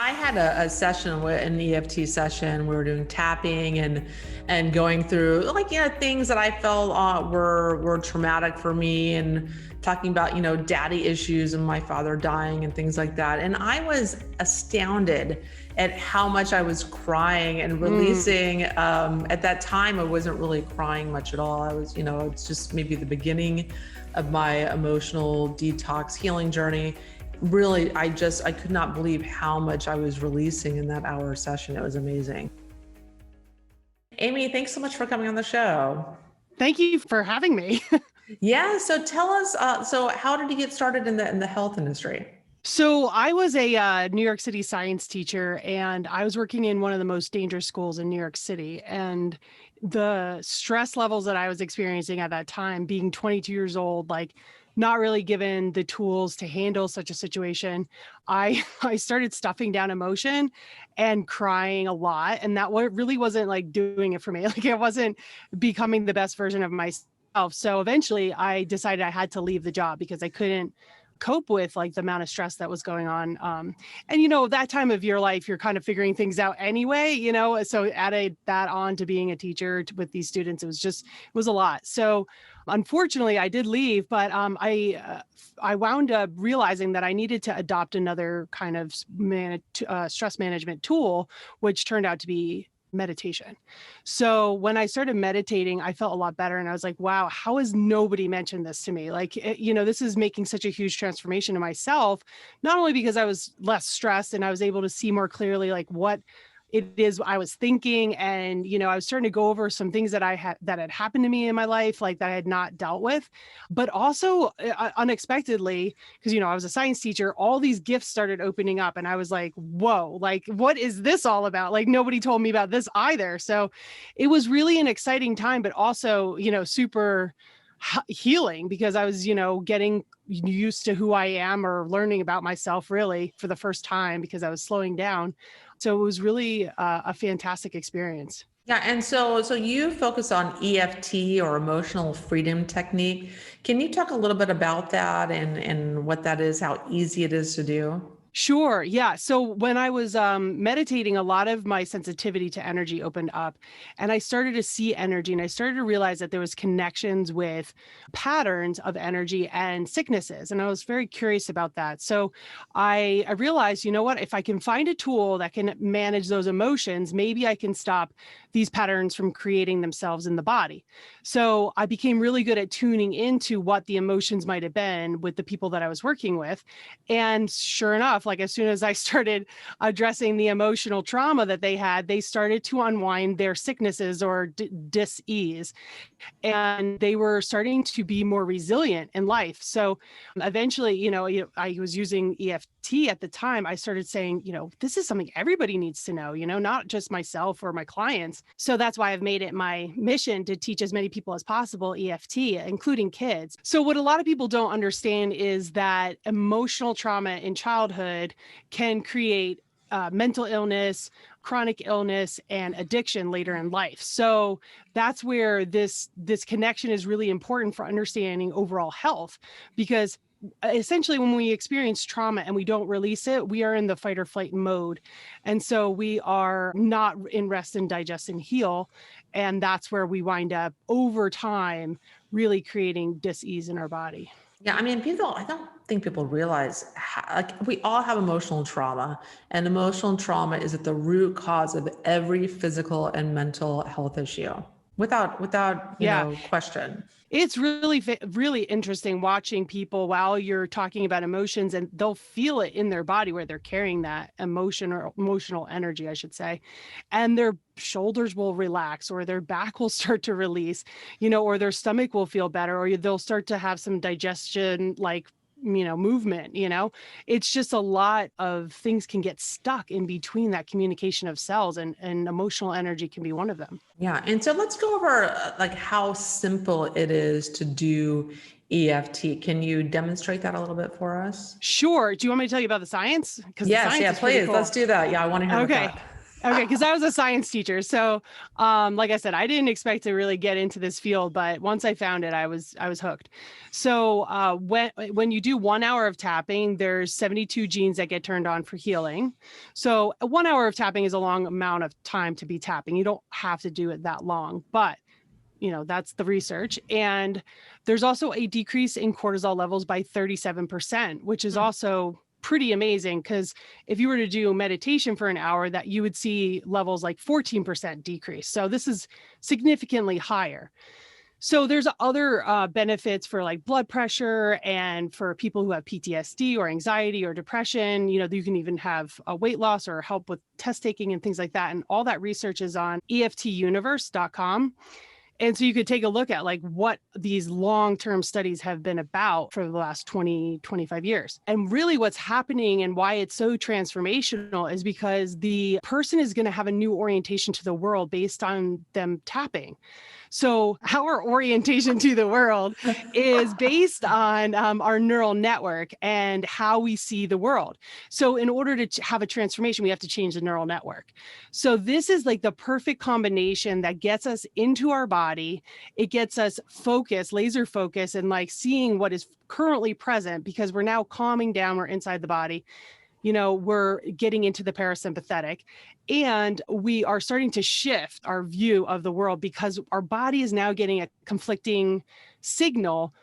I had a session with an EFT session. We were doing tapping and going through things that I felt were traumatic for me, and talking about, daddy issues and my father dying and things like that. And I was astounded at how much I was crying and releasing. At that time, I wasn't really crying much at all. I was, it's just maybe the beginning of my emotional detox healing journey. Really, I could not believe how much I was releasing in that hour session. It was amazing. Amy, thanks so much for coming on the show. Thank you for having me. Yeah. So tell us, so how did you get started in the health industry? So I was a New York City science teacher, and I was working in one of the most dangerous schools in New York City. And the stress levels that I was experiencing at that time, being 22 years old, not really given the tools to handle such a situation, I started stuffing down emotion and crying a lot. And that really wasn't doing it for me. It wasn't becoming the best version of myself. So eventually I decided I had to leave the job because I couldn't cope with the amount of stress that was going on. And that time of your life, you're kind of figuring things out anyway, so added that on to being a teacher with these students, it was a lot. So unfortunately I did leave, but I wound up realizing that I needed to adopt another kind of stress management tool, which turned out to be meditation. So when I started meditating, I felt a lot better. And I was like, wow, how has nobody mentioned this to me? This is making such a huge transformation in myself, not only because I was less stressed and I was able to see more clearly, what it is I was thinking. And, I was starting to go over some things that had happened to me in my life, that I had not dealt with, but also unexpectedly, because, I was a science teacher, all these gifts started opening up and I was like, whoa, what is this all about? Nobody told me about this either. So it was really an exciting time, but also, super healing, because I was, getting used to who I am, or learning about myself really for the first time, because I was slowing down. So it was really a fantastic experience. Yeah. And so you focus on EFT, or emotional freedom technique. Can you talk a little bit about that and what that is, how easy it is to do? Sure. Yeah. So when I was meditating, a lot of my sensitivity to energy opened up, and I started to see energy, and I started to realize that there was connections with patterns of energy and sicknesses. And I was very curious about that. So I realized, what, if I can find a tool that can manage those emotions, maybe I can stop these patterns from creating themselves in the body. So I became really good at tuning into what the emotions might have been with the people that I was working with. And sure enough, as soon as I started addressing the emotional trauma that they had, they started to unwind their sicknesses or dis-ease. And they were starting to be more resilient in life. So eventually, I was using EFT at the time. I started saying, this is something everybody needs to know, not just myself or my clients. So that's why I've made it my mission to teach as many people as possible EFT, including kids. So what a lot of people don't understand is that emotional trauma in childhood can create mental illness, chronic illness, and addiction later in life. So that's where this connection is really important for understanding overall health, because essentially when we experience trauma and we don't release it, we are in the fight or flight mode. And so we are not in rest and digest and heal. And that's where we wind up over time really creating dis-ease in our body. Yeah. I mean, I don't think people realize we all have emotional trauma, and emotional trauma is at the root cause of every physical and mental health issue without question. It's really interesting watching people while you're talking about emotions, and they'll feel it in their body where they're carrying that emotion or emotional energy, I should say. And their shoulders will relax, or their back will start to release, or their stomach will feel better, or they'll start to have some digestion, movement. It's just a lot of things can get stuck in between that communication of cells, and emotional energy can be one of them. Yeah. And so let's go over how simple it is to do EFT. Can you demonstrate that a little bit for us? Sure. Do you want me to tell you about the science? Yes, please. Cool. Let's do that. Yeah, I want to hear about that. Okay, because I was a science teacher. So like I said, I didn't expect to really get into this field, but once I found it, I was hooked. So when you do 1 hour of tapping, there's 72 genes that get turned on for healing. So 1 hour of tapping is a long amount of time to be tapping. You don't have to do it that long, but that's the research. And there's also a decrease in cortisol levels by 37%, which is also pretty amazing, because if you were to do meditation for an hour, that you would see levels like 14% decrease. So this is significantly higher. So there's other benefits for like blood pressure and for people who have PTSD or anxiety or depression. You can even have a weight loss or help with test taking and things like that. And all that research is on EFTuniverse.com. And so you could take a look at like what these long-term studies have been about for the last 20, 25 years. And really what's happening and why it's so transformational is because the person is going to have a new orientation to the world based on them tapping. So our orientation to the world is based on our neural network and how we see the world. So in order to have a transformation, we have to change the neural network. So this is like the perfect combination that gets us into our body. It gets us focused, laser focus, and like seeing what is currently present, because we're now calming down, we're inside the body. We're getting into the parasympathetic, and we are starting to shift our view of the world, because our body is now getting a conflicting signal,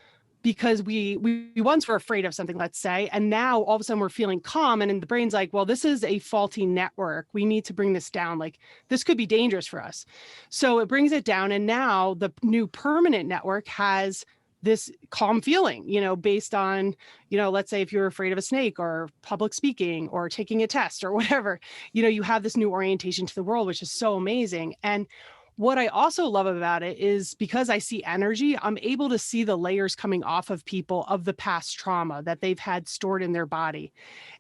because we once were afraid of something, let's say, and now all of a sudden we're feeling calm, and then the brain's like, well, this is a faulty network. We need to bring this down. Like, this could be dangerous for us. So it brings it down. And now the new permanent network has this calm feeling, based on, let's say if you're afraid of a snake or public speaking or taking a test or whatever, you have this new orientation to the world, which is so amazing. And what I also love about it is because I see energy, I'm able to see the layers coming off of people of the past trauma that they've had stored in their body.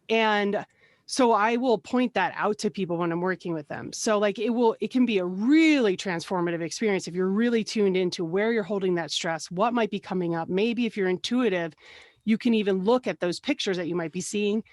And so I will point that out to people when I'm working with them. So like it can be a really transformative experience if you're really tuned into where you're holding that stress, what might be coming up. Maybe if you're intuitive, you can even look at those pictures that you might be seeing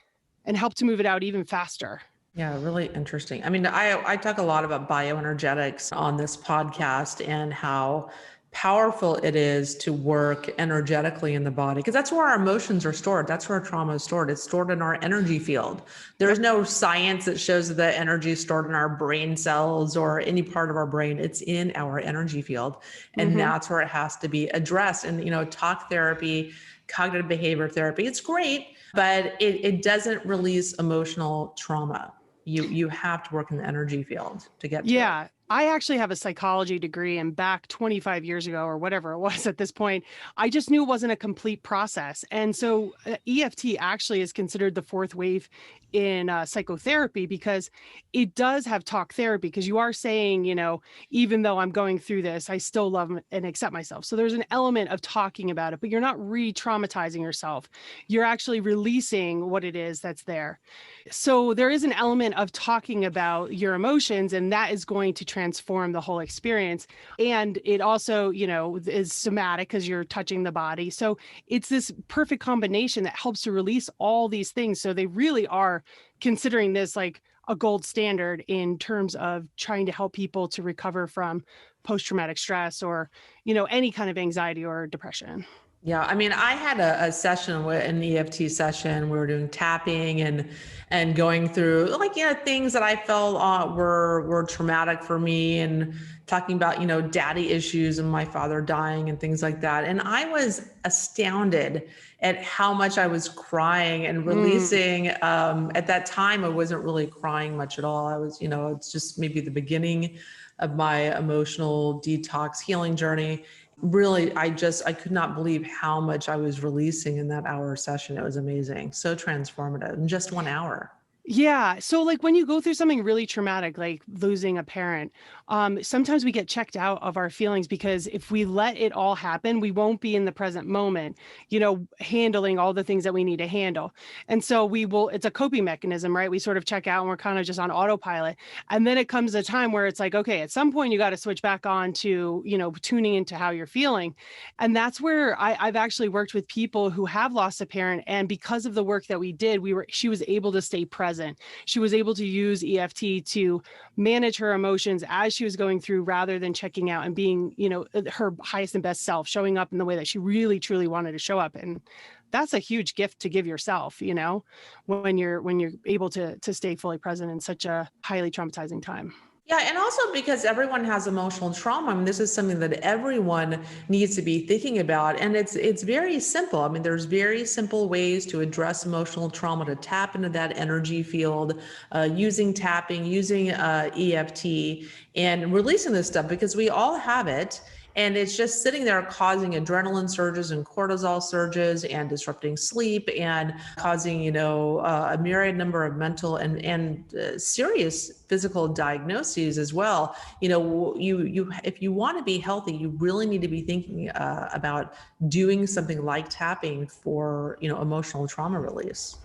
and help to move it out even faster. Yeah, really interesting. I mean, I talk a lot about bioenergetics on this podcast and how powerful it is to work energetically in the body, because that's where our emotions are stored. That's where trauma is stored. It's stored in our energy field. There's no science that shows that energy is stored in our brain cells or any part of our brain. It's in our energy field. And that's where it has to be addressed. And, talk therapy, cognitive behavior therapy, it's great, but it doesn't release emotional trauma. You have to work in the energy field to get to it. I actually have a psychology degree, and back 25 years ago or whatever it was at this point, I just knew it wasn't a complete process. And so EFT actually is considered the fourth wave in psychotherapy, because it does have talk therapy, because you are saying, even though I'm going through this, I still love and accept myself. So there's an element of talking about it, but you're not re-traumatizing yourself. You're actually releasing what it is that's there. So there is an element of talking about your emotions, and that is going to transform the whole experience. And it also, is somatic because you're touching the body. So it's this perfect combination that helps to release all these things. So they really are considering this like a gold standard in terms of trying to help people to recover from post-traumatic stress or, any kind of anxiety or depression. Yeah, I mean, I had a session an EFT session. We were doing tapping and going through like, things that I felt were traumatic for me, and talking about, daddy issues and my father dying and things like that. And I was astounded at how much I was crying and releasing. At that time, I wasn't really crying much at all. I was, it's just maybe the beginning of my emotional detox healing journey. Really, I could not believe how much I was releasing in that hour session. It was amazing. So transformative in just 1 hour. Yeah. So like when you go through something really traumatic, like losing a parent, sometimes we get checked out of our feelings, because if we let it all happen, we won't be in the present moment, handling all the things that we need to handle. And so it's a coping mechanism, right? We sort of check out and we're kind of just on autopilot. And then it comes a time where it's like, okay, at some point you got to switch back on to, tuning into how you're feeling. And that's where I've actually worked with people who have lost a parent. And because of the work that we did, she was able to stay present present. She was able to use EFT to manage her emotions as she was going through, rather than checking out and being, her highest and best self, showing up in the way that she really, truly wanted to show up. And that's a huge gift to give yourself, when you're able to stay fully present in such a highly traumatizing time. Yeah, and also because everyone has emotional trauma. I mean, this is something that everyone needs to be thinking about, and it's very simple. I mean, there's very simple ways to address emotional trauma, to tap into that energy field, using tapping, using EFT, and releasing this stuff because we all have it. And it's just sitting there causing adrenaline surges and cortisol surges and disrupting sleep and causing, a myriad number of mental and serious physical diagnoses as well. You if you want to be healthy, you really need to be thinking about doing something like tapping for, emotional trauma release.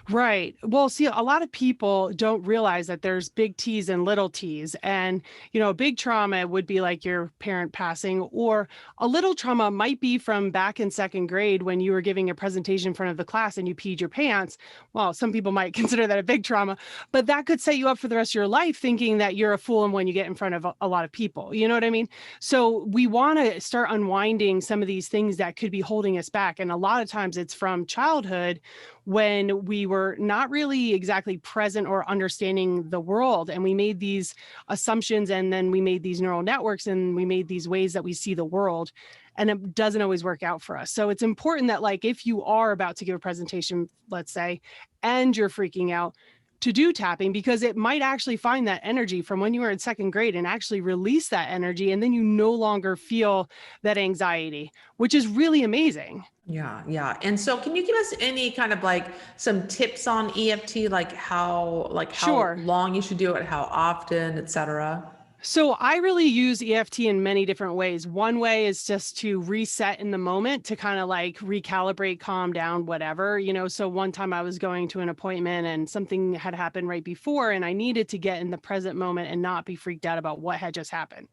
Right. Well, see, a lot of people don't realize that there's big T's and little T's. And, a big trauma would be like your parent passing, or a little trauma might be from back in second grade when you were giving a presentation in front of the class and you peed your pants. Well, some people might consider that a big trauma, but that could set you up for the rest of your life thinking that you're a fool and when you get in front of a lot of people. You know what I mean? So we want to start unwinding some of these things that could be holding us back. And a lot of times it's from childhood, when we were not really exactly present or understanding the world. And we made these assumptions, and then we made these neural networks, and we made these ways that we see the world. And it doesn't always work out for us. So it's important that, like, if you are about to give a presentation, let's say, and you're freaking out, to do tapping, because it might actually find that energy from when you were in second grade and actually release that energy. And then you no longer feel that anxiety, which is really amazing. Yeah, yeah. And so can you give us any kind of like some tips on EFT, how Sure. long you should do it, how often, et cetera? So I really use EFT in many different ways. One way is just to reset in the moment, to kind of like recalibrate, calm down, whatever. So one time I was going to an appointment and something had happened right before, and I needed to get in the present moment and not be freaked out about what had just happened.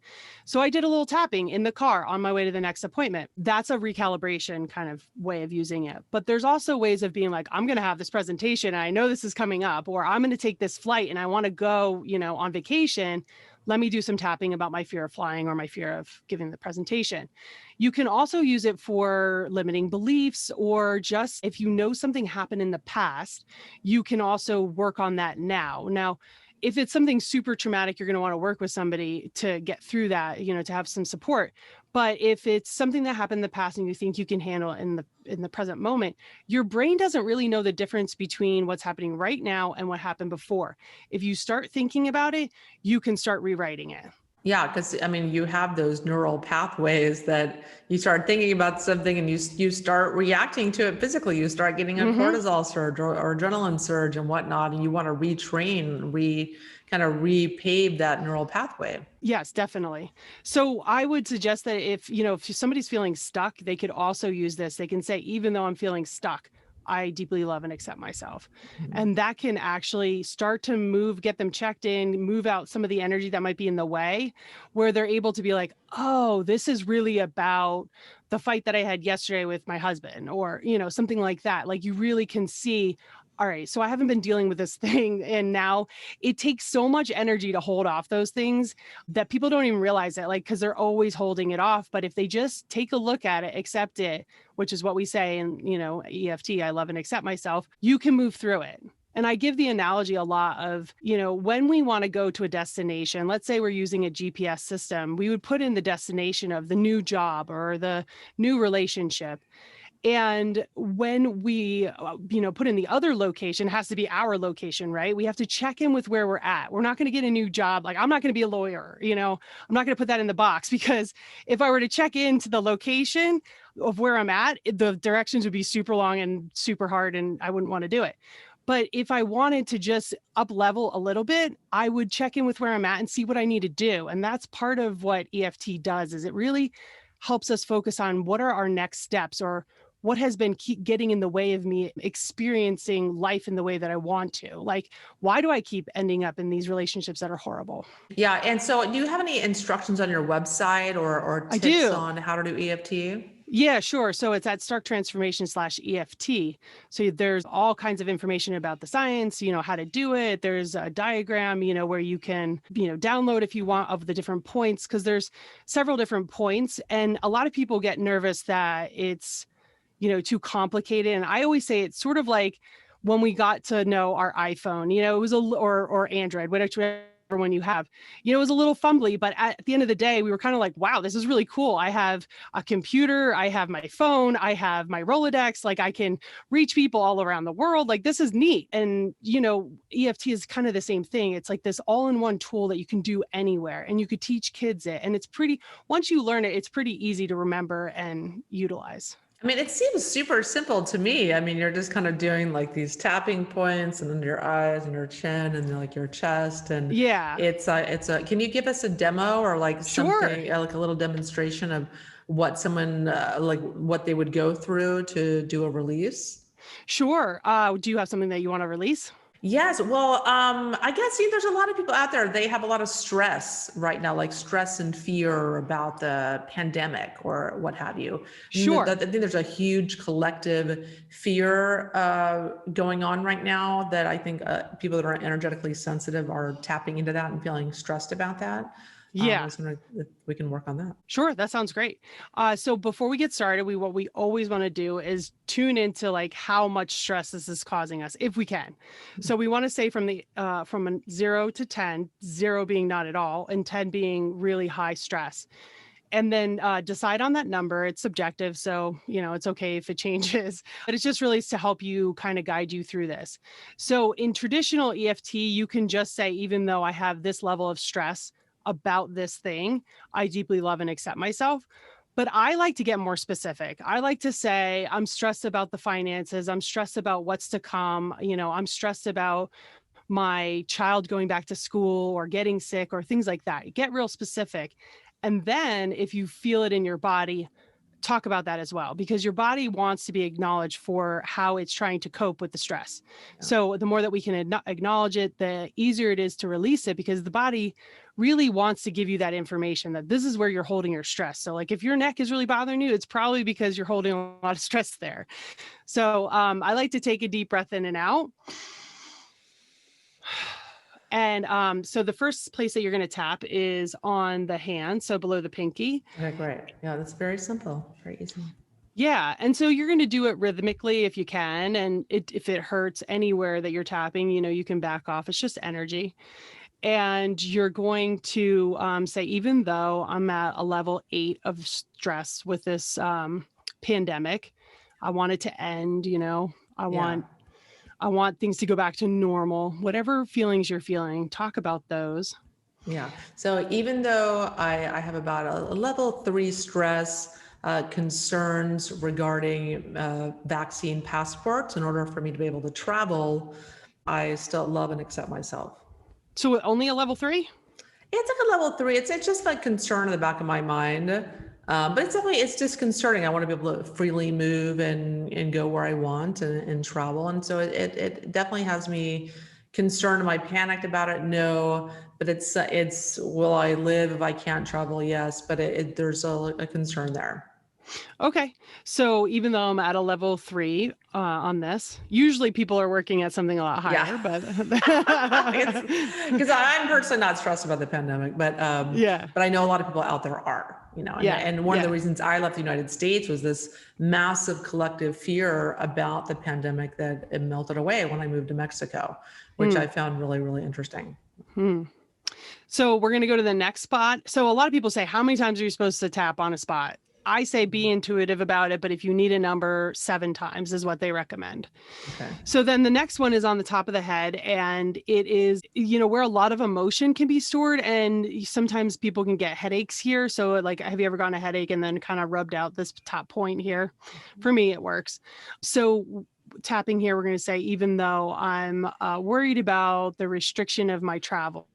So I did a little tapping in the car on my way to the next appointment. That's a recalibration kind of way of using it. But there's also ways of being like, I'm going to have this presentation and I know this is coming up, or I'm going to take this flight and I want to go, on vacation. Let me do some tapping about my fear of flying or my fear of giving the presentation. You can also use it for limiting beliefs, or just if you know something happened in the past, you can also work on that now. Now, if it's something super traumatic, you're going to want to work with somebody to get through that, to have some support. But if it's something that happened in the past and you think you can handle it in the present moment, your brain doesn't really know the difference between what's happening right now and what happened before. If you start thinking about it, you can start rewriting it. Yeah, because I mean, you have those neural pathways that you start thinking about something and you start reacting to it physically. You start getting a cortisol surge or adrenaline surge and whatnot, and you want to retrain, kind of repave that neural pathway. Yes, definitely. So I would suggest that if somebody's feeling stuck, they could also use this. They can say, even though I'm feeling stuck, I deeply love and accept myself. And that can actually start to get them checked in, move out some of the energy that might be in the way, where they're able to be like, oh, this is really about the fight that I had yesterday with my husband, or, something like that. Like, you really can see, all right, so I haven't been dealing with this thing. And now it takes so much energy to hold off those things that people don't even realize it, like, because they're always holding it off. But if they just take a look at it, accept it, which is what we say in, EFT, I love and accept myself, you can move through it. And I give the analogy a lot of, when we want to go to a destination, let's say we're using a GPS system, we would put in the destination of the new job or the new relationship. And when we, put in the other location, it has to be our location, right? We have to check in with where we're at. We're not going to get a new job. Like, I'm not going to be a lawyer, I'm not going to put that in the box, because if I were to check into the location of where I'm at, the directions would be super long and super hard, and I wouldn't want to do it. But if I wanted to just up level a little bit, I would check in with where I'm at and see what I need to do. And that's part of what EFT does, is it really helps us focus on what are our next steps, or what has been keep getting in the way of me experiencing life in the way that I want to. Like, why do I keep ending up in these relationships that are horrible? Yeah. And so do you have any instructions on your website or I tips do. on how to do EFT? Yeah, sure. So it's at Stark Transformation / EFT. So there's all kinds of information about the science, how to do it. There's a diagram, where you can, download if you want of the different points, because there's several different points. And a lot of people get nervous that it's, too complicated. And I always say it's sort of like when we got to know our iPhone, it was or Android, whichever one you have, it was a little fumbly, but at the end of the day, we were kind of like, wow, this is really cool. I have a computer, I have my phone, I have my Rolodex, like I can reach people all around the world. Like this is neat. And, EFT is kind of the same thing. It's like this all-in-one tool that you can do anywhere and you could teach kids it. And once you learn it, it's pretty easy to remember and utilize. I mean, it seems super simple to me. I mean, you're just kind of doing like these tapping points and then your eyes and your chin and then like your chest. And Yeah, can you give us a demo or like sure. something, like a little demonstration of what someone, like what they would go through to do a release? Sure. Do you have something that you want to release? Yes. Well, I guess there's a lot of people out there. They have a lot of stress right now, like stress and fear about the pandemic or what have you. Sure. I think there's a huge collective fear going on right now that I think people that are energetically sensitive are tapping into that and feeling stressed about that. Yeah. So we can work on that. Sure. That sounds great. So before we get started, what we always want to do is tune into like how much stress this is causing us, if we can. So we want to say from a 0 to 10, 0 being not at all, and 10 being really high stress. And then decide on that number. It's subjective. So, it's okay if it changes, but it's just really to help you kind of guide you through this. So in traditional EFT, you can just say, even though I have this level of stress about this thing, I deeply love and accept myself. But I like to get more specific. I like to say, I'm stressed about the finances. I'm stressed about what's to come. I'm stressed about my child going back to school or getting sick or things like that. Get real specific. And then if you feel it in your body, talk about that as well, because your body wants to be acknowledged for how it's trying to cope with the stress. Yeah. So the more that we can acknowledge it, the easier it is to release it, because the body really wants to give you that information that this is where you're holding your stress. So like if your neck is really bothering you, it's probably because you're holding a lot of stress there. So I like to take a deep breath in and out. And so the first place that you're going to tap is on the hand, so below the pinky. Okay, great. Yeah, that's very simple, very easy. Yeah. And so you're going to do it rhythmically if you can. And if it hurts anywhere that you're tapping, you can back off. It's just energy. And you're going to say, even though I'm at a level 8 of stress with this pandemic, I want it to end, I want things to go back to normal. Whatever feelings you're feeling, talk about those. Yeah. So even though I have about a level 3 stress, concerns regarding vaccine passports in order for me to be able to travel, I still love and accept myself. So only a level 3? It's like a level 3. It's just a concern in the back of my mind. But it's disconcerting. I want to be able to freely move and go where I want and travel. And so it definitely has me concerned. Am I panicked about it? No, but it's will I live if I can't travel? Yes, but there's a concern there. Okay. So even though I'm at a level 3 on this, usually people are working at something a lot higher, but because I'm personally not stressed about the pandemic, but I know a lot of people out there are. And one of the reasons I left the United States was this massive collective fear about the pandemic that it melted away when I moved to Mexico, which I found really, really interesting. So we're going to go to the next spot. So a lot of people say, how many times are you supposed to tap on a spot? I say be intuitive about it, but if you need a number, 7 times is what they recommend. Okay. So then the next one is on the top of the head, and it is, where a lot of emotion can be stored, and sometimes people can get headaches here. So like, have you ever gotten a headache and then kind of rubbed out this top point here? For me, it works. So tapping here, we're going to say, even though I'm worried about the restriction of my travel.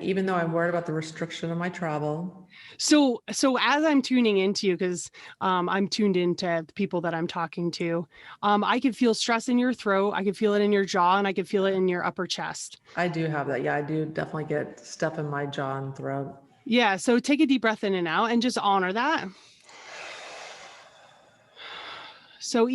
Even though I'm worried about the restriction of my travel. So as I'm tuning into you, because I'm tuned into the people that I'm talking to, I could feel stress in your throat. I could feel it in your jaw, and I could feel it in your upper chest. I do have that. Yeah, I do definitely get stuff in my jaw and throat. Yeah. So take a deep breath in and out and just honor that. So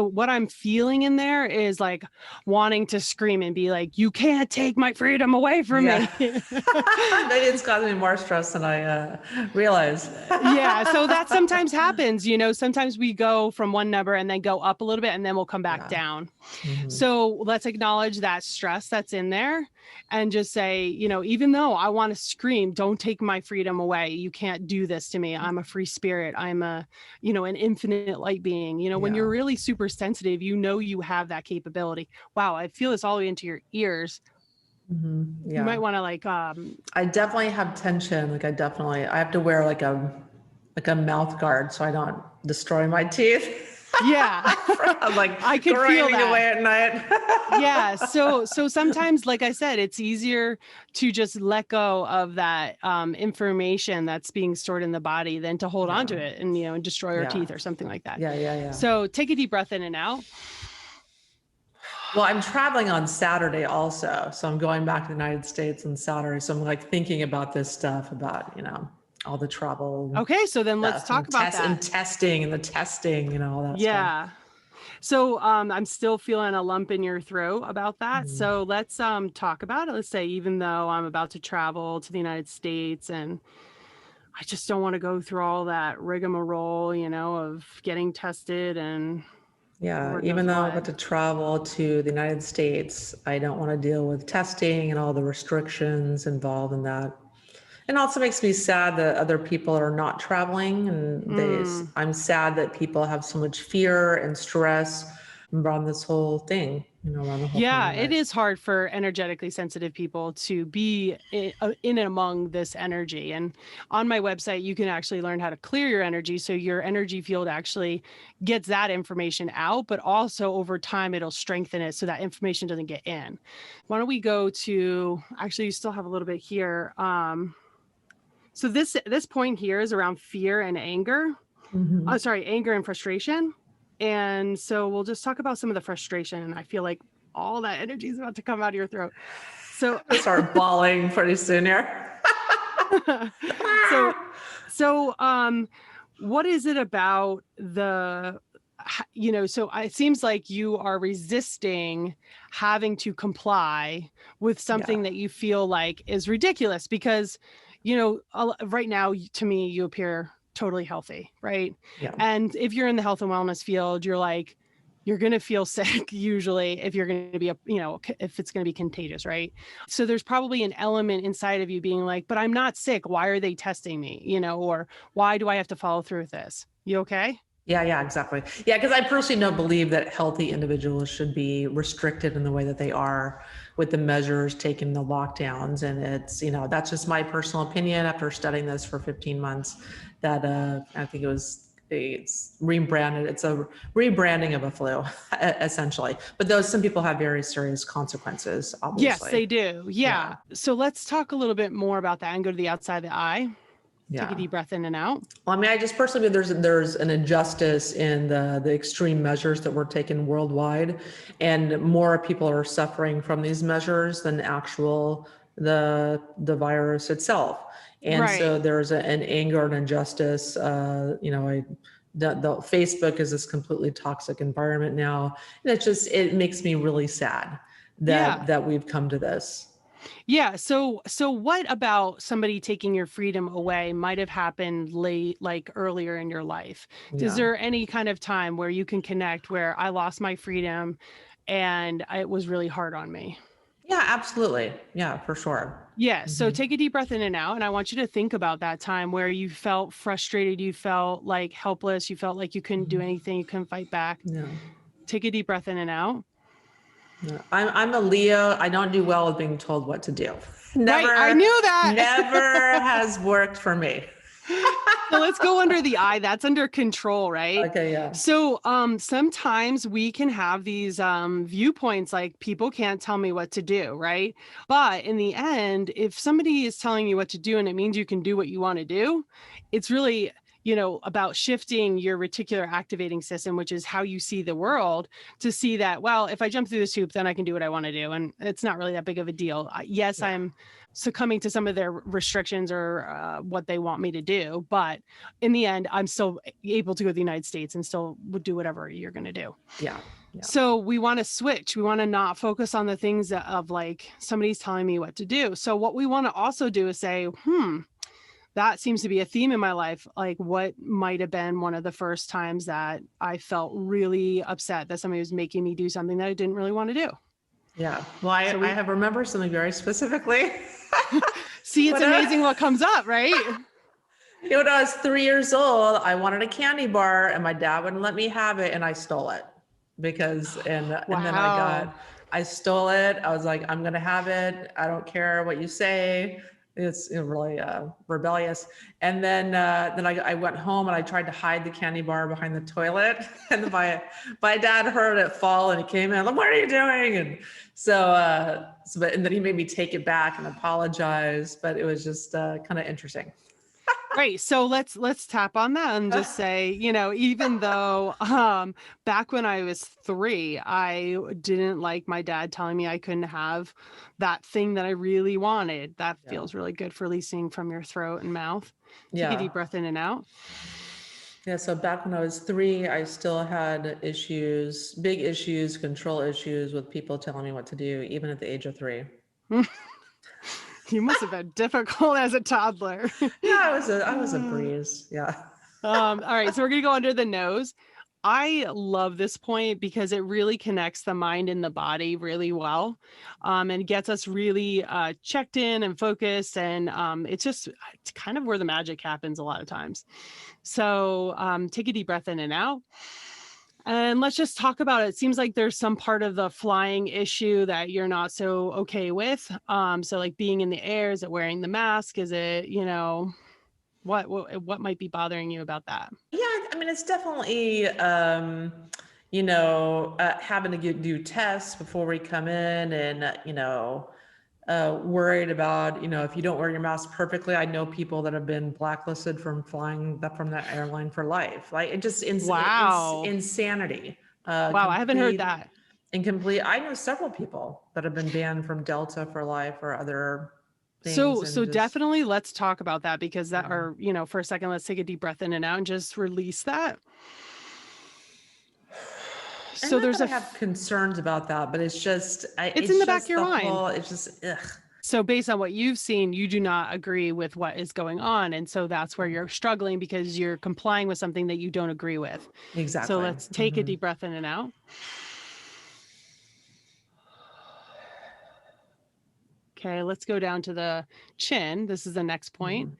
what I'm feeling in there is like wanting to scream and be like, you can't take my freedom away from me. Maybe it's causing me more stress than I realize. Yeah. So that sometimes happens, sometimes we go from one number and then go up a little bit and then we'll come back down. Mm-hmm. So let's acknowledge that stress that's in there and just say, even though I want to scream, don't take my freedom away. You can't do this to me. I'm a free spirit. I'm an infinite light being. When you're really super sensitive, you have that capability. Wow. I feel this all the way into your ears. Mm-hmm. Yeah. You might want to I definitely have tension. I have to wear like a mouth guard so I don't destroy my teeth. Yeah. I'm like, I could feel that away at night. Yeah. So sometimes, like I said, it's easier to just let go of that information that's being stored in the body than to hold on to it and, destroy our teeth or something like that. Yeah. So take a deep breath in and out. Well, I'm traveling on Saturday also. So I'm going back to the United States on Saturday. So I'm like thinking about this stuff about, all the travel. Okay. So then let's talk about that. And testing and the testing, all that stuff. Yeah. So I'm still feeling a lump in your throat about that. So let's talk about it. Let's say, even though I'm about to travel to the United States and I just don't want to go through all that rigmarole, of getting tested and even though I'm about to travel to the United States, I don't want to deal with testing and all the restrictions involved in that. And also makes me sad that other people are not traveling, and I'm sad that people have so much fear and stress around this whole thing, around the whole thing. It is hard for energetically sensitive people to be in and among this energy. And on my website, you can actually learn how to clear your energy. So your energy field actually gets that information out, but also over time, it'll strengthen it so that information doesn't get in. Why don't we go to, actually, you still have a little bit here. So this point here is around fear and anger. Anger and frustration. And so we'll just talk about some of the frustration. I feel like all that energy is about to come out of your throat. So I start bawling pretty soon here. So what is it about so it seems like you are resisting having to comply with something that you feel like is ridiculous because, right now, to me, you appear totally healthy, right? Yeah. And if you're in the health and wellness field, you're going to feel sick usually if you're going to be, if it's going to be contagious, right? So there's probably an element inside of you being like, but I'm not sick. Why are they testing me? Or why do I have to follow through with this? You okay? Yeah, exactly. Yeah, because I personally don't believe that healthy individuals should be restricted in the way that they are with the measures taken, the lockdowns. And it's, that's just my personal opinion after studying this for 15 months that I think it's rebranded. It's a rebranding of a flu, essentially. But some people have very serious consequences, obviously. Yes, they do. Yeah. So let's talk a little bit more about that and go to the outside of the eye. Take a deep breath in and out. Well, I mean, I just personally believe there's an injustice in the extreme measures that were taken worldwide, and more people are suffering from these measures than the virus itself. And so there's an anger and injustice. The Facebook is this completely toxic environment now, and it makes me really sad that we've come to this. Yeah. So what about somebody taking your freedom away might have happened late, like earlier in your life? Yeah. Is there any kind of time where you can connect where I lost my freedom and it was really hard on me? Yeah, absolutely. Yeah, for sure. Yeah. So take a deep breath in and out. And I want you to think about that time where you felt frustrated, you felt like helpless, you felt like you couldn't do anything, you couldn't fight back. Yeah. Take a deep breath in and out. No, I'm a Leo. I don't do well with being told what to do. Never, right, I knew that. Never has worked for me. So let's go under the eye. That's under control, right? Okay, yeah. So sometimes we can have these viewpoints like people can't tell me what to do, right? But in the end, if somebody is telling you what to do and it means you can do what you want to do, it's really, about shifting your reticular activating system, which is how you see the world, to see that, well, if I jump through this hoop, then I can do what I want to do. And it's not really that big of a deal. Yes, Yeah. I'm succumbing to some of their restrictions or what they want me to do. But in the end, I'm still able to go to the United States and still would do whatever you're going to do. Yeah. Yeah. So we want to switch. We want to not focus on the things of like somebody's telling me what to do. So what we want to also do is say, that seems to be a theme in my life. Like, what might have been one of the first times that I felt really upset that somebody was making me do something that I didn't really want to do. Yeah. Well, I have remembered something very specifically. See, it's amazing what comes up, right? When I was 3 years old, I wanted a candy bar and my dad wouldn't let me have it, and I stole it and then I stole it. I was like, I'm going to have it. I don't care what you say. It's really rebellious. And then I went home and I tried to hide the candy bar behind the toilet, and my dad heard it fall and he came in like, what are you doing? And and then he made me take it back and apologize, but it was just kind of interesting. Right. So let's tap on that and just say, even though back when I was 3, I didn't like my dad telling me I couldn't have that thing that I really wanted. That feels really good for releasing from your throat and mouth. Take a deep breath in and out. Yeah. So back when I was 3, I still had big issues, control issues with people telling me what to do, even at the age of 3. You must have been difficult as a toddler. Yeah, I was a breeze. Yeah. All right. So we're going to go under the nose. I love this point because it really connects the mind and the body really well, and gets us really checked in and focused. And it's kind of where the magic happens a lot of times. So take a deep breath in and out. And let's just talk about it. It seems like there's some part of the flying issue that you're not so okay with. So like being in the air, is it wearing the mask? Is it, what might be bothering you about that? Yeah, I mean, it's definitely, having to do tests before we come in, and, worried about, if you don't wear your mask perfectly. I know people that have been blacklisted from flying from that airline for life. Like, it just insanity. Wow, I haven't heard that. I know several people that have been banned from Delta for life or other things. So definitely let's talk about that, because for a second, let's take a deep breath in and out and just release that. So I have concerns about that, but it's just, it's in the back of your mind. It's just, ugh. So based on what you've seen, you do not agree with what is going on. And so that's where you're struggling, because you're complying with something that you don't agree with. Exactly. So let's take a deep breath in and out. Okay, let's go down to the chin. This is the next point.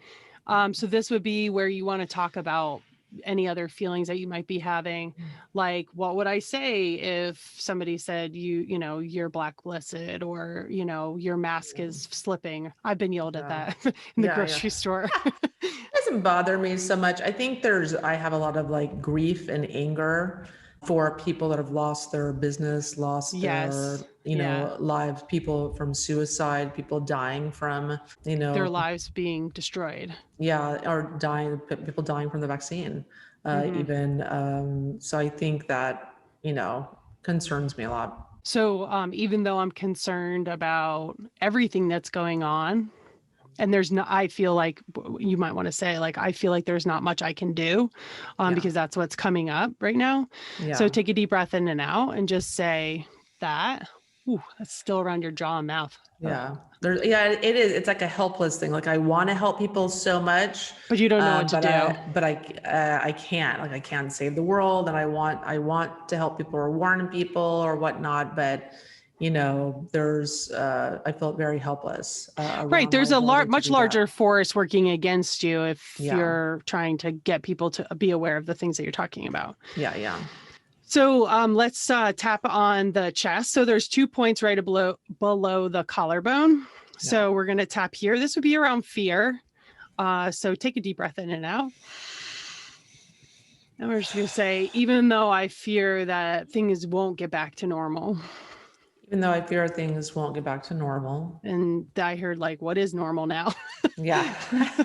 So this would be where you want to talk about any other feelings that you might be having. Like, what would I say if somebody said you're blacklisted, or your mask is slipping? I've been yelled at that in the grocery store. It doesn't bother me so much. I think I have a lot of like grief and anger for people that have lost their business, lost their lives, people from suicide, people dying from their lives being destroyed. Yeah, or people dying from the vaccine, even. So I think that concerns me a lot. So even though I'm concerned about everything that's going on, and I feel like you might want to say, like, I feel like there's not much I can do, because that's what's coming up right now. Yeah. So take a deep breath in and out and just say that. Ooh, that's still around your jaw and mouth. Yeah. It is. It's like a helpless thing. Like, I want to help people so much, but you don't know what to do. But I can't. Like, I can't save the world, and I want to help people or warn people or whatnot, but there's I felt very helpless. Right. There's a much larger force working against you if you're trying to get people to be aware of the things that you're talking about. Yeah. So let's tap on the chest. So there's 2 points right below the collarbone. So we're going to tap here. This would be around fear. So take a deep breath in and out. And we're just going to say, even though I fear that things won't get back to normal. Even though I fear things won't get back to normal. And I heard like, what is normal now? Yeah.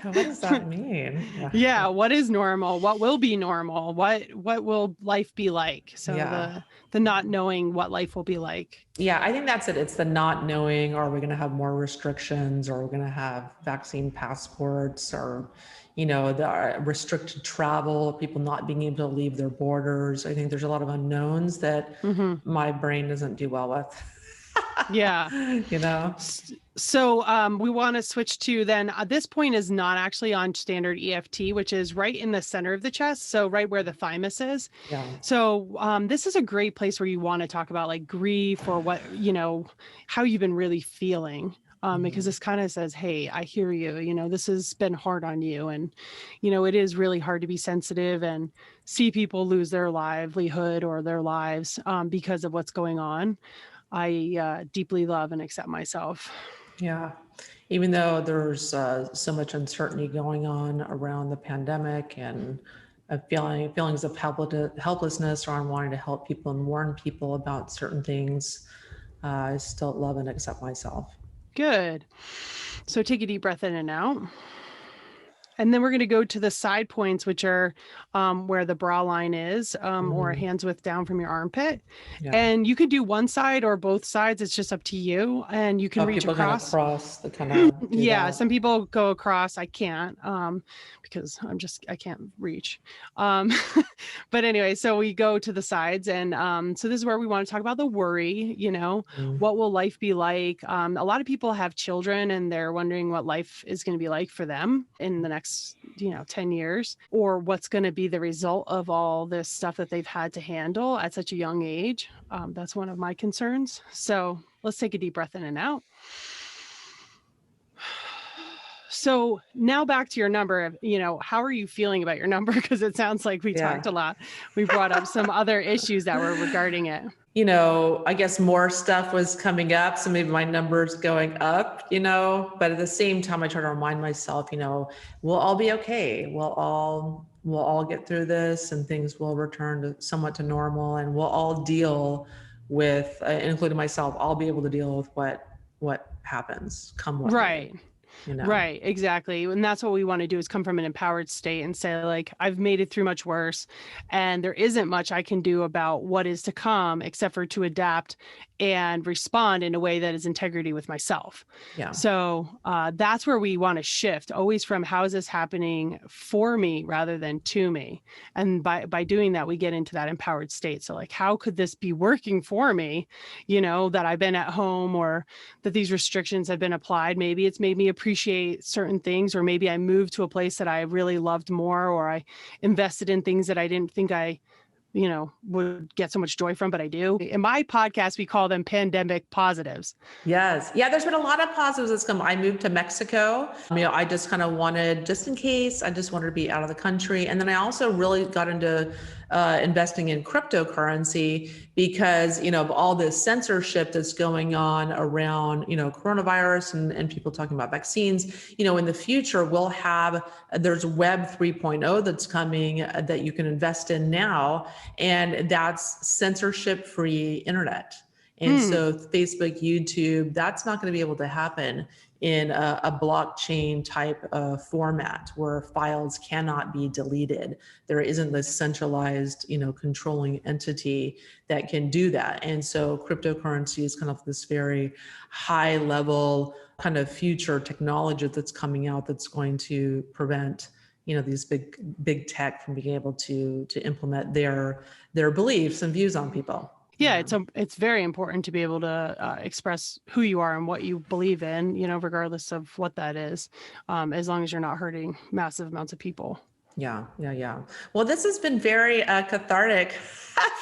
What does that mean? Yeah. What is normal? What will be normal? What will life be like? So Yeah. the not knowing what life will be like. Yeah, I think that's it. It's the not knowing, are we going to have more restrictions, or are we going to have vaccine passports, or, the restricted travel, people not being able to leave their borders. I think there's a lot of unknowns that my brain doesn't do well with. Yeah. So we want to switch to then this point is not actually on standard EFT, which is right in the center of the chest. So right where the thymus is. Yeah. So this is a great place where you want to talk about like grief or what, how you've been really feeling. Because this kind of says, hey, I hear you, this has been hard on you. And, it is really hard to be sensitive and see people lose their livelihood or their lives because of what's going on. I deeply love and accept myself. Yeah. Even though there's so much uncertainty going on around the pandemic and feelings of helplessness around wanting to help people and warn people about certain things, I still love and accept myself. Good. So take a deep breath in and out. And then we're going to go to the side points, which are where the bra line is, or hands width down from your armpit. Yeah. And you can do one side or both sides. It's just up to you. And you can reach across. The kind of yeah, some people go across. I can't because I can't reach. But anyway, so we go to the sides. And so this is where we want to talk about the worry, what will life be like? A lot of people have children and they're wondering what life is going to be like for them in the next 10 years, or what's going to be the result of all this stuff that they've had to handle at such a young age. That's one of my concerns. So let's take a deep breath in and out. So now back to your number of, how are you feeling about your number? Because it sounds like we talked a lot. We brought up some other issues that were regarding it. I guess more stuff was coming up. So maybe my number's going up, but at the same time, I try to remind myself, we'll all be okay. We'll all get through this and things will return to somewhat to normal, and we'll all deal with, including myself, I'll be able to deal with what happens, come what right. may. Right, exactly. And that's what we want to do, is come from an empowered state and say, like, I've made it through much worse and there isn't much I can do about what is to come except for to adapt and respond in a way that is integrity with myself. Yeah. So that's where we want to shift, always from how is this happening for me rather than to me. And by doing that, we get into that empowered state. So like, how could this be working for me? That I've been at home, or that these restrictions have been applied. Maybe it's made me appreciate certain things, or maybe I moved to a place that I really loved more, or I invested in things that I didn't think I would get so much joy from, but I do. In my podcast, we call them pandemic positives. Yes. Yeah. There's been a lot of positives that's come. I moved to Mexico. I just kind of wanted, just in case, I just wanted to be out of the country. And then I also really got into investing in cryptocurrency because, of all this censorship that's going on around, coronavirus and people talking about vaccines, in the future, there's Web 3.0 that's coming that you can invest in now. And that's censorship-free internet. And so Facebook, YouTube, that's not going to be able to happen in a blockchain type of format where files cannot be deleted. There isn't this centralized, controlling entity that can do that. And so cryptocurrency is kind of this very high level kind of future technology that's coming out that's going to prevent these big tech from being able to implement their beliefs and views on people. Yeah, it's very important to be able to express who you are and what you believe in, regardless of what that is, as long as you're not hurting massive amounts of people. Yeah. Well, this has been very cathartic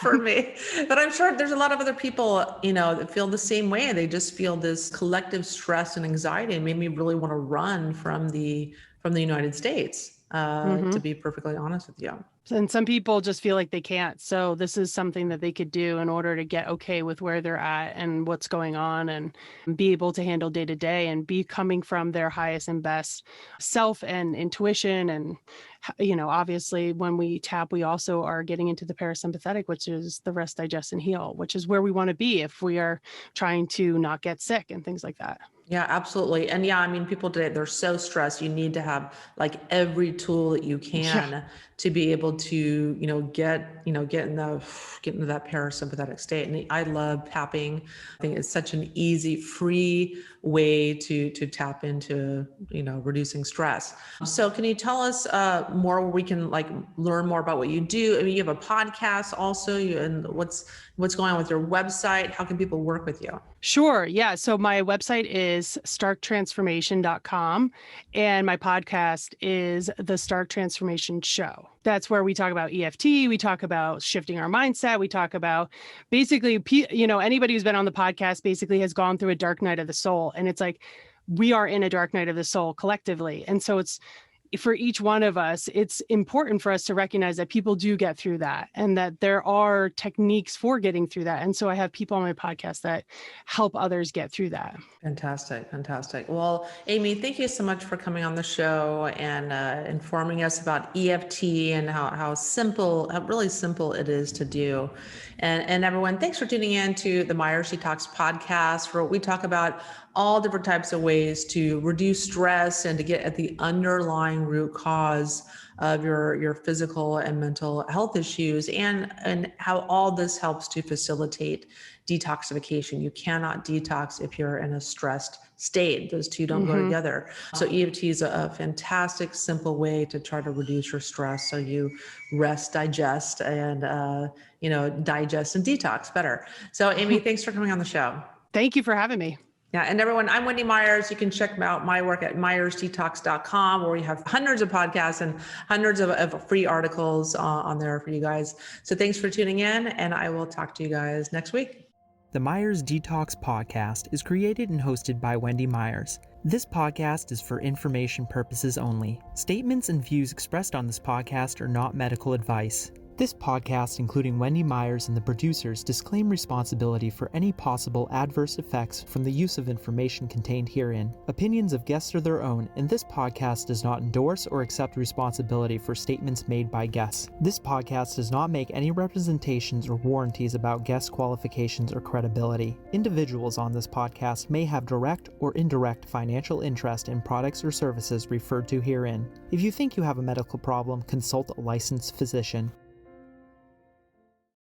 for me, but I'm sure there's a lot of other people, that feel the same way. They just feel this collective stress and anxiety, and made me really want to run from the United States. to be perfectly honest with you. And some people just feel like they can't. So this is something that they could do in order to get okay with where they're at and what's going on, and be able to handle day to day and be coming from their highest and best self and intuition. And, obviously when we tap, we also are getting into the parasympathetic, which is the rest, digest, and heal, which is where we want to be if we are trying to not get sick and things like that. Yeah, absolutely. And yeah, I mean, people today, they're so stressed. You need to have like every tool that you can to be able to, get into that parasympathetic state. And I love tapping. I think it's such an easy, free way to tap into, reducing stress. So can you tell us more where we can like learn more about what you do? I mean, you have a podcast also, and what's going on with your website? How can people work with you? Sure. Yeah. So my website is starktransformation.com, and my podcast is the Stark Transformation Show. That's where we talk about EFT. We talk about shifting our mindset. We talk about basically, anybody who's been on the podcast basically has gone through a dark night of the soul. And it's like, we are in a dark night of the soul collectively. And so it's, for each one of us, it's important for us to recognize that people do get through that, and that there are techniques for getting through that. And so I have people on my podcast that help others get through that. Fantastic. Well, Amy, thank you so much for coming on the show and informing us about EFT and how really simple it is to do. And everyone, thanks for tuning in to the Myers Detox podcast, where we talk about all different types of ways to reduce stress and to get at the underlying root cause of your physical and mental health issues, and how all this helps to facilitate detoxification. You cannot detox if you're in a stressed state. Those two don't go together. So EFT is a fantastic, simple way to try to reduce your stress, so you rest, digest, and digest and detox better. So Amy, thanks for coming on the show. Thank you for having me. Yeah. And everyone, I'm Wendy Myers. You can check out my work at myersdetox.com, where we have hundreds of podcasts and hundreds of free articles on there for you guys. So thanks for tuning in, and I will talk to you guys next week. The Myers Detox Podcast is created and hosted by Wendy Myers. This podcast is for information purposes only. Statements and views expressed on this podcast are not medical advice. This podcast, including Wendy Myers and the producers, disclaim responsibility for any possible adverse effects from the use of information contained herein. Opinions of guests are their own, and this podcast does not endorse or accept responsibility for statements made by guests. This podcast does not make any representations or warranties about guest qualifications or credibility. Individuals on this podcast may have direct or indirect financial interest in products or services referred to herein. If you think you have a medical problem, consult a licensed physician.